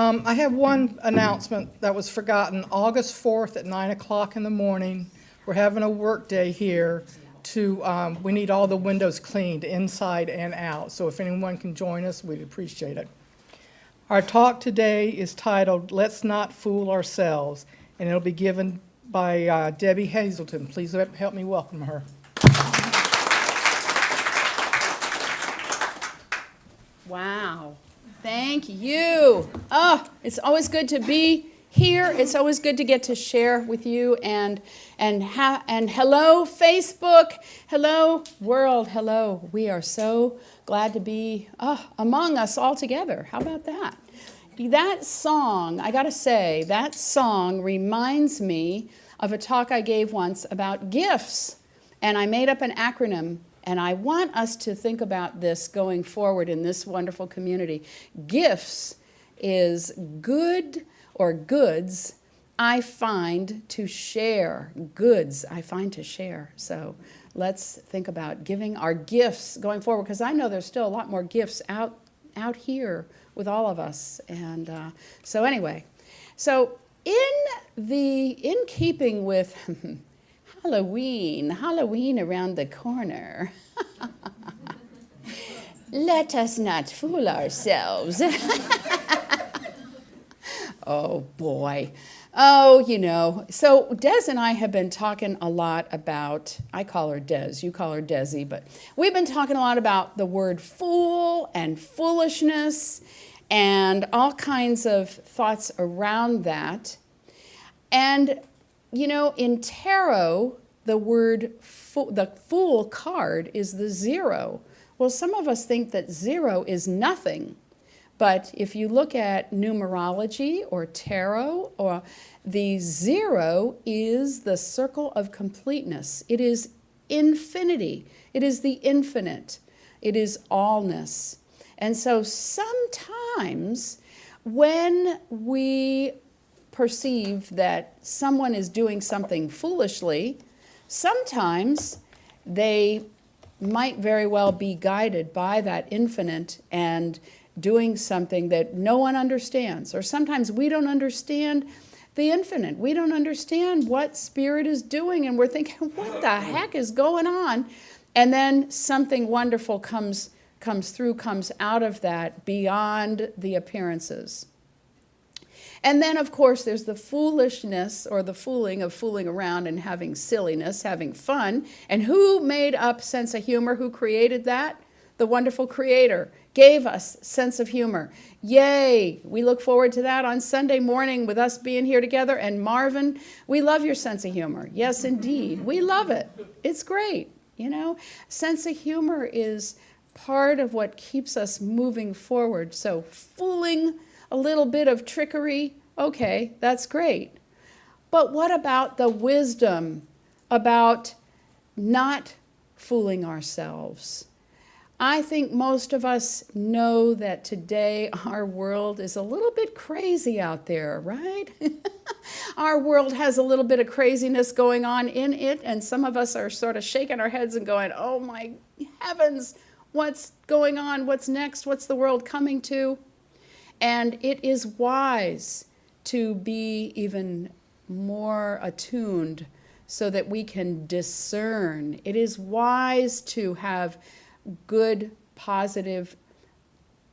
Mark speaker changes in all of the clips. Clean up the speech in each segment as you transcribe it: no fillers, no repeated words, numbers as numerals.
Speaker 1: I have one announcement that was forgotten. August 4th at 9 o'clock in the morning, we're having a work day here we need all the windows cleaned inside and out. So if anyone can join us, we'd appreciate it. Our talk today is titled, Let's Not Fool Ourselves, and it'll be given by Debbie Hazelton. Please help me welcome her.
Speaker 2: Wow. Thank you. Oh, it's always good to be here. It's always good to get to share with you and hello Facebook, hello world, hello. We are so glad to be among us all together. How about that? That song, I got to say, that song reminds me of a talk I gave once about gifts, and I made up an acronym. And I want us to think about this going forward in this wonderful community. Gifts is good or goods I find to share. Goods I find to share. So let's think about giving our gifts going forward, because I know there's still a lot more gifts out here with all of us. And so anyway, so in keeping with Halloween around the corner. Let us not fool ourselves. Oh, boy. Oh, so Des and I have been talking a lot about, I call her Des, you call her Desi, but we've been talking a lot about the word fool and foolishness and all kinds of thoughts around that. And in tarot, the word, the Fool card is the 0. Well, some of us think that 0 is nothing. But if you look at numerology or tarot, or the 0 is the circle of completeness. It is infinity. It is the infinite. It is allness. And so sometimes when we perceive that someone is doing something foolishly, sometimes they might very well be guided by that infinite and doing something that no one understands. Or sometimes we don't understand the infinite. We don't understand what spirit is doing, and we're thinking, what the heck is going on? And then something wonderful comes out of that beyond the appearances. And then, of course, there's the foolishness or the fooling of fooling around and having silliness, having fun. And who made up sense of humor? Who created that? The wonderful Creator gave us sense of humor. Yay! We look forward to that on Sunday morning with us being here together. And Marvin, we love your sense of humor. Yes, indeed. We love it. It's great. Sense of humor is part of what keeps us moving forward. So fooling, a little bit of trickery, okay, that's great. But what about the wisdom about not fooling ourselves? I think most of us know that today our world is a little bit crazy out there, right? Our world has a little bit of craziness going on in it, and some of us are sort of shaking our heads and going, oh my heavens, what's going on? What's next? What's the world coming to? And it is wise to be even more attuned so that we can discern. It is wise to have good, positive,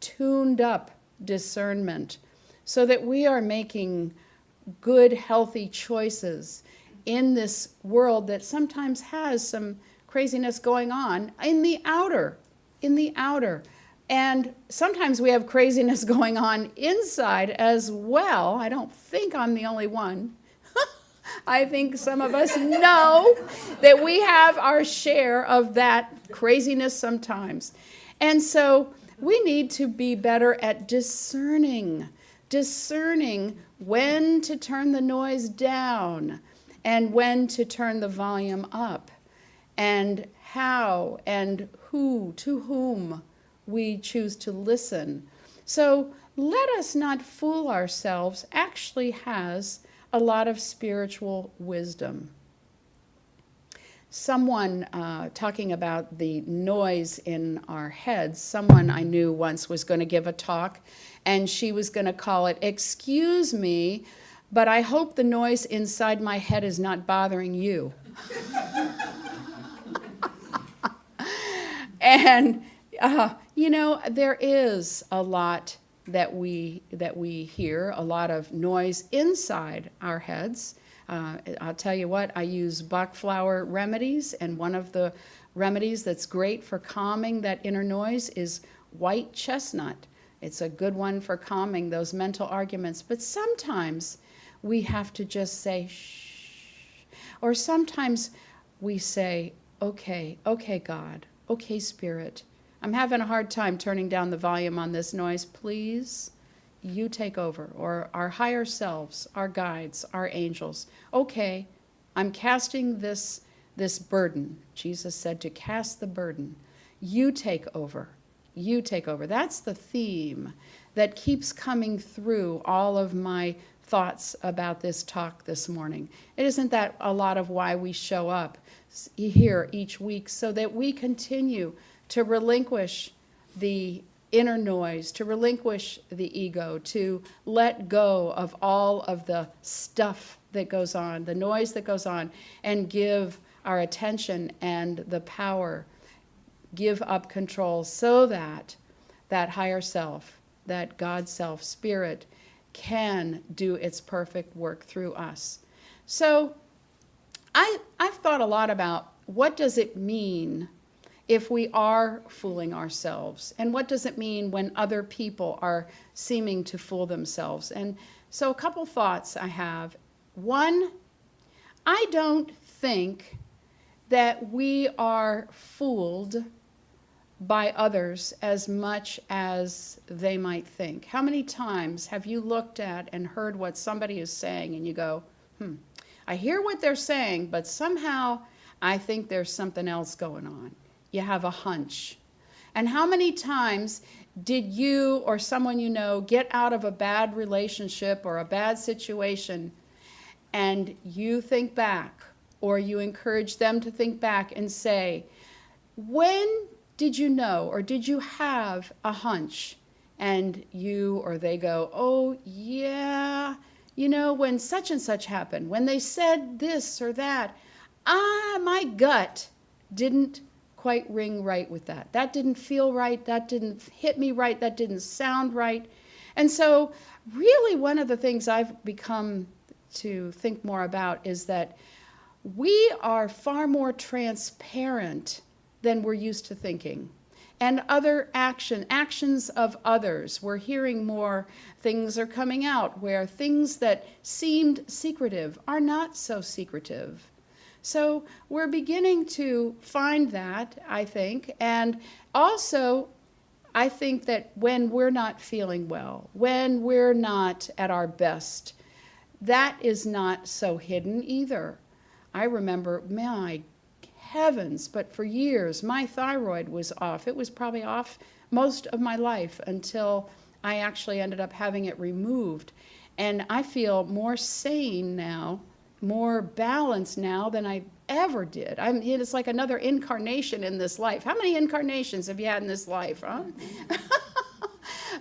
Speaker 2: tuned up discernment so that we are making good, healthy choices in this world that sometimes has some craziness going on in the outer. And sometimes we have craziness going on inside as well. I don't think I'm the only one. I think some of us know that we have our share of that craziness sometimes. And so we need to be better at discerning when to turn the noise down and when to turn the volume up, and how and who, to whom we choose to listen. So let us not fool ourselves actually has a lot of spiritual wisdom. someone talking about the noise in our heads, someone I knew once was going to give a talk, and she was going to call it, "Excuse me, but I hope the noise inside my head is not bothering you." And, there is a lot that we hear, a lot of noise inside our heads. I'll tell you what, I use Bach flower remedies, and one of the remedies that's great for calming that inner noise is white chestnut. It's a good one for calming those mental arguments. But sometimes we have to just say, shh. Or sometimes we say, okay, God, okay, Spirit, I'm having a hard time turning down the volume on this noise. Please, you take over. Or our higher selves, our guides, our angels. Okay, I'm casting this burden. Jesus said to cast the burden. You take over. You take over. That's the theme that keeps coming through all of my thoughts about this talk this morning. It isn't that a lot of why we show up here each week, so that we continue to relinquish the inner noise, to relinquish the ego, to let go of all of the stuff that goes on, the noise that goes on, and give our attention and the power, give up control, so that that higher self, that God self, Spirit, can do its perfect work through us. So I've thought a lot about, what does it mean if we are fooling ourselves? And what does it mean when other people are seeming to fool themselves? And so a couple thoughts I have. One, I don't think that we are fooled by others as much as they might think. How many times have you looked at and heard what somebody is saying and you go, I hear what they're saying, but somehow I think there's something else going on. You have a hunch. And how many times did you or someone you know get out of a bad relationship or a bad situation, and you think back, or you encourage them to think back and say, when did you know, or did you have a hunch? And you or they go, oh yeah, when such and such happened, when they said this or that, my gut didn't quite ring right with that. That didn't feel right. That didn't hit me right. That didn't sound right. And so really one of the things I've become to think more about is that we are far more than we're used to thinking. And other actions of others, we're hearing more things are coming out where things that seemed secretive are not so secretive. So we're beginning to find that, I think. And also, I think that when we're not feeling well, when we're not at our best, that is not so hidden either. I remember, my heavens, but for years my thyroid was off. It was probably off most of my life until I actually ended up having it removed. And I feel more sane now, more balanced now than I ever did. It's like another incarnation in this life. How many incarnations have you had in this life, huh?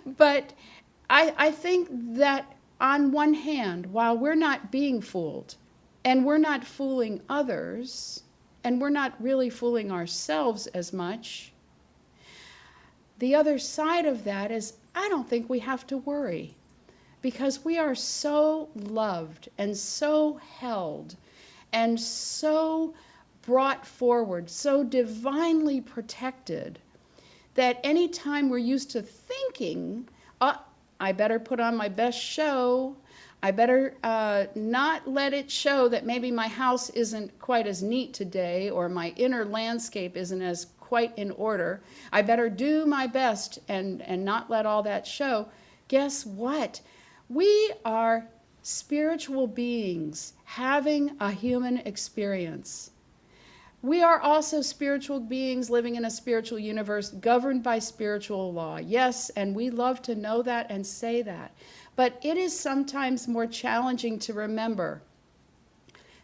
Speaker 2: But I think that on one hand, while we're not being fooled, and we're not fooling others, and we're not really fooling ourselves as much, the other side of that is I don't think we have to worry, because we are so loved and so held and so brought forward, so divinely protected, that anytime we're used to thinking, I better put on my best show, I better not let it show that maybe my house isn't quite as neat today, or my inner landscape isn't as quite in order. I better do my best and not let all that show. Guess what? We are spiritual beings having a human experience. We are also spiritual beings living in a spiritual universe governed by spiritual law. Yes, and we love to know that and say that. But it is sometimes more challenging to remember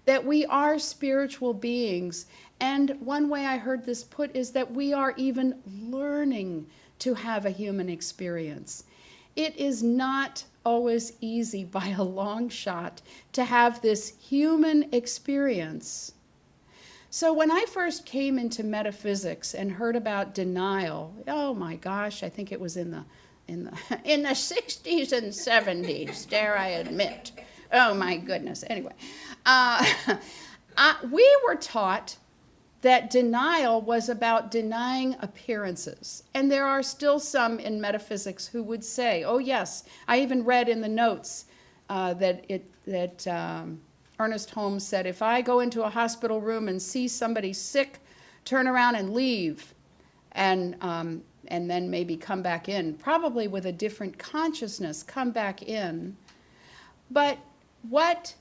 Speaker 2: that we are spiritual beings. And one way I heard this put is that we are even learning to have a human experience. It is not always easy by a long shot to have this human experience. So when I first came into metaphysics and heard about denial, oh my gosh, I think it was in the 60s and 70s, dare I admit. Oh my goodness. Anyway, we were taught that denial was about denying appearances. And there are still some in metaphysics who would say, oh yes, I even read in the notes that Ernest Holmes said, if I go into a hospital room and see somebody sick, turn around and leave, and then maybe come back in, probably with a different consciousness, come back in. But what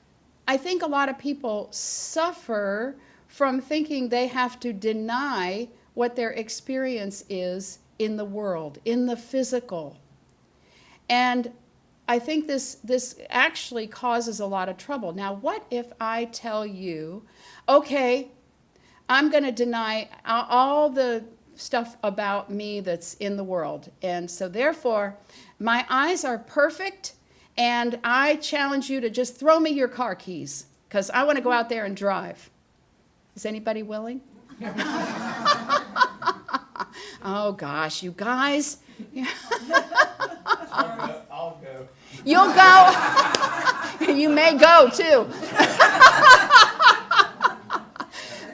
Speaker 2: I think a lot of people suffer from thinking they have to deny what their experience is in the world, in the physical. And I think this actually causes a lot of trouble. Now, what if I tell you, okay, I'm going to deny all the stuff about me that's in the world. And so therefore, my eyes are perfect, and I challenge you to just throw me your car keys, because I want to go out there and drive. Is anybody willing? Oh, gosh, you guys.
Speaker 3: I'll go.
Speaker 2: You'll go. You may go, too.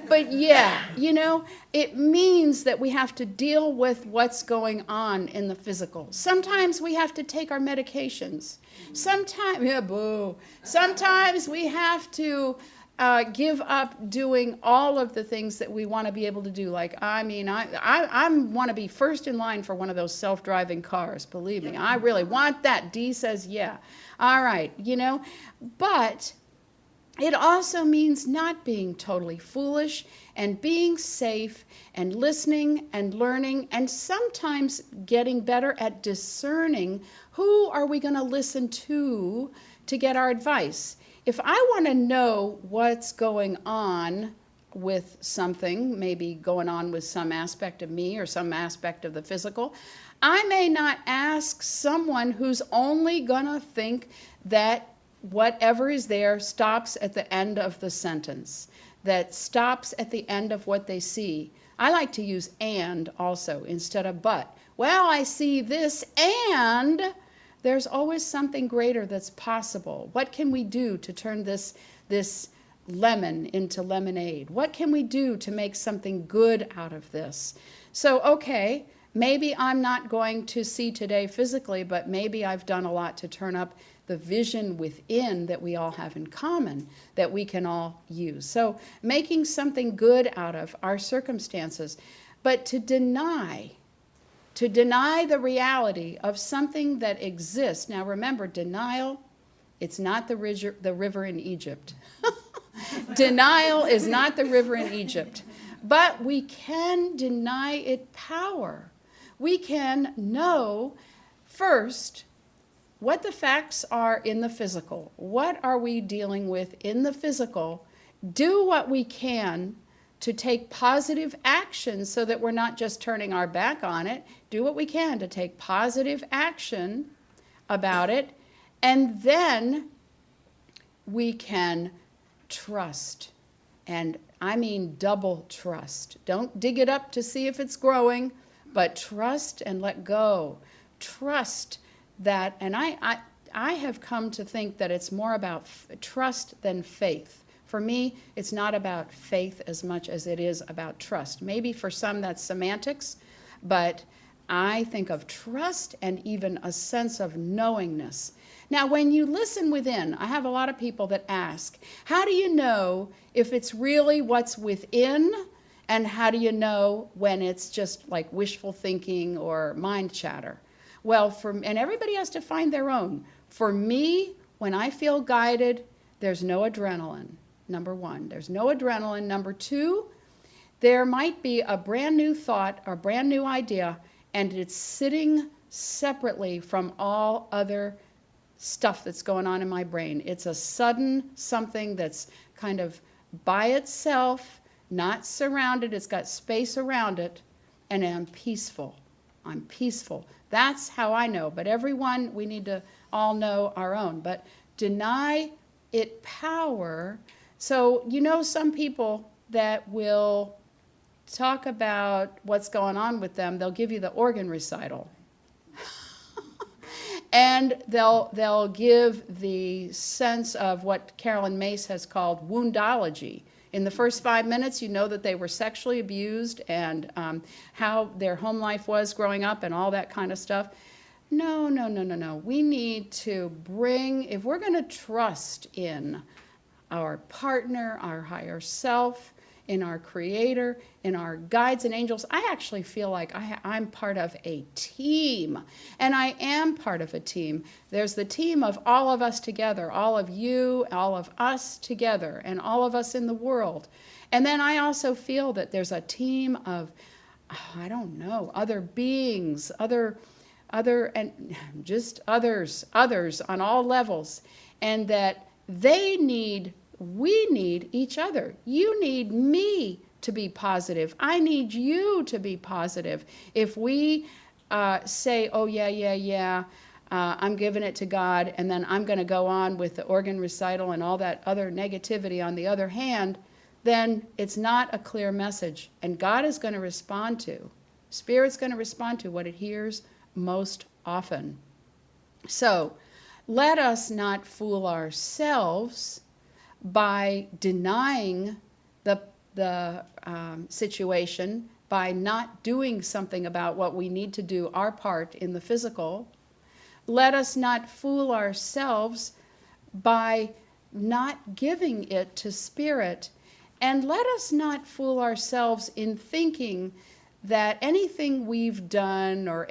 Speaker 2: But yeah, it means that we have to deal with what's going on in the physical. Sometimes we have to take our medications. Sometimes we have to give up doing all of the things that we want to be able to do. Like, I want to be first in line for one of those self-driving cars. Believe me, I really want that. Dee says, yeah. All right, But it also means not being totally foolish and being safe and listening and learning and sometimes getting better at discerning who are we going to listen to get our advice. If I want to know what's going on with something, maybe going on with some aspect of me or some aspect of the physical, I may not ask someone who's only going to think that whatever is there stops at the end of the sentence, that stops at the end of what they see. I like to use and also instead of but. Well, I see this, and there's always something greater that's possible. What can we do to turn this lemon into lemonade? What can we do to make something good out of this? So, okay, maybe I'm not going to see today physically, but maybe I've done a lot to turn up the vision within that we all have in common, that we can all use. So making something good out of our circumstances, but to deny the reality of something that exists. Now remember, denial, it's not the river in Egypt. Denial is not the river in Egypt. But we can deny it power. We can know first what the facts are in the physical. What are we dealing with in the physical? Do what we can to take positive action so that we're not just turning our back on it. Do what we can to take positive action about it. And then we can trust. And I mean double trust. Don't dig it up to see if it's growing, but trust and let go. Trust that, and I have come to think that it's more about trust than faith. For me, it's not about faith as much as it is about trust. Maybe for some that's semantics, but I think of trust and even a sense of knowingness. Now, when you listen within, I have a lot of people that ask, how do you know if it's really what's within, and how do you know when it's just like wishful thinking or mind chatter? Well, and everybody has to find their own. For me, when I feel guided, there's no adrenaline, number one. There's no adrenaline. Number two, there might be a brand new thought or brand new idea, and it's sitting separately from all other stuff that's going on in my brain. It's a sudden something that's kind of by itself, not surrounded. It's got space around it, and I'm peaceful. I'm peaceful. That's how I know. But everyone, we need to all know our own. But deny it power. So, some people that will talk about what's going on with them, they'll give you the organ recital. And they'll give the sense of what Carolyn Mace has called woundology. In the first 5 minutes, you know that they were sexually abused and how their home life was growing up and all that kind of stuff. No. We need to bring, if we're going to trust in our partner, our higher self, in our Creator, in our guides and angels, I actually feel like I'm part of a team. And I am part of a team. There's the team of all of us together, all of you, all of us together, and all of us in the world. And then I also feel that there's a team of, other beings, other and just others on all levels, and that we need each other. You need me to be positive. I need you to be positive. If we say, oh, yeah, I'm giving it to God, and then I'm going to go on with the organ recital and all that other negativity on the other hand, then it's not a clear message. And God is going to respond to, Spirit's going to respond to what it hears most often. So let us not fool ourselves by denying the situation, by not doing something about what we need to do, our part in the physical. Let us not fool ourselves by not giving it to Spirit. And let us not fool ourselves in thinking that anything we've done or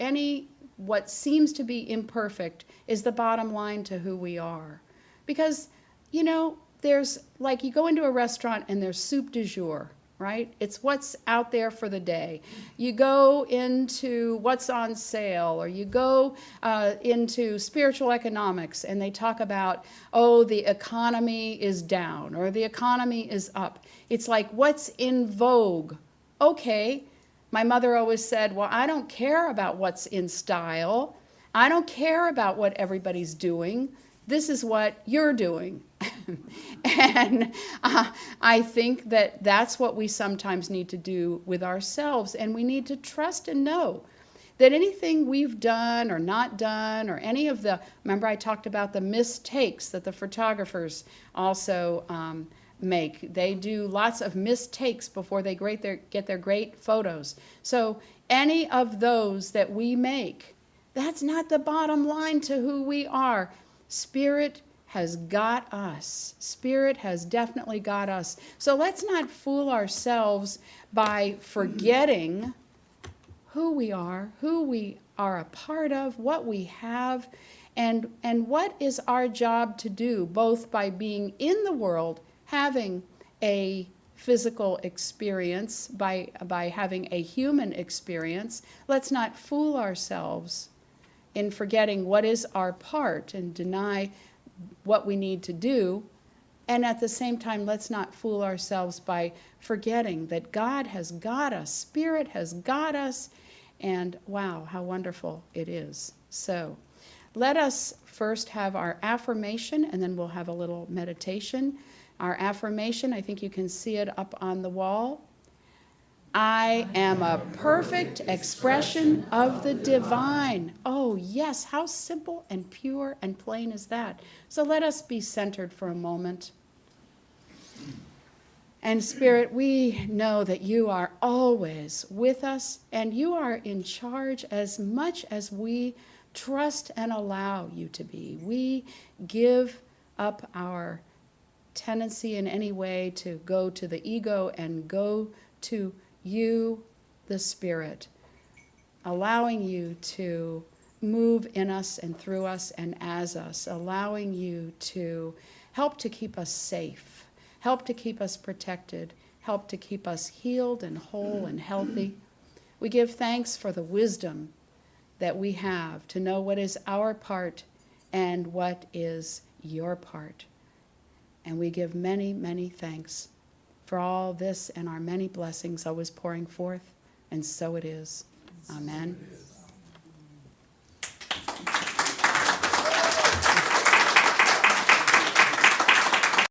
Speaker 2: what seems to be imperfect is the bottom line to who we are. Because, there's, like, you go into a restaurant and there's soup du jour, right? It's what's out there for the day. You go into what's on sale, or you go into spiritual economics and they talk about, the economy is down or the economy is up. It's like, what's in vogue? Okay. My mother always said, well, I don't care about what's in style. I don't care about what everybody's doing. This is what you're doing. And I think that that's what we sometimes need to do with ourselves. And we need to trust and know that anything we've done or not done, or any of remember I talked about the mistakes that the photographers also make. They do lots of mistakes before they get their great photos. So any of those that we make, that's not the bottom line to who we are. Spirit has got us. Spirit has definitely got us. So let's not fool ourselves by forgetting who we are a part of, what we have, and what is our job to do, both by being in the world, having a physical experience, by having a human experience. Let's not fool ourselves in forgetting what is our part and deny what we need to do. And at the same time, let's not fool ourselves by forgetting that God has got us, Spirit has got us, and wow, how wonderful it is. So let us first have our affirmation, and then we'll have a little meditation. Our affirmation, I think you can see it up on the wall. I am a perfect expression of the divine. Oh, yes, how simple and pure and plain is that? So let us be centered for a moment. And Spirit, we know that you are always with us, and you are in charge as much as we trust and allow you to be. We give up our tendency in any way to go to the ego and go to you, the Spirit, allowing you to move in us and through us and as us, allowing you to help to keep us safe, help to keep us protected, help to keep us healed and whole and healthy. We give thanks for the wisdom that we have to know what is our part and what is your part. And we give many, many thanks for all this and our many blessings always pouring forth, and so it is. Amen.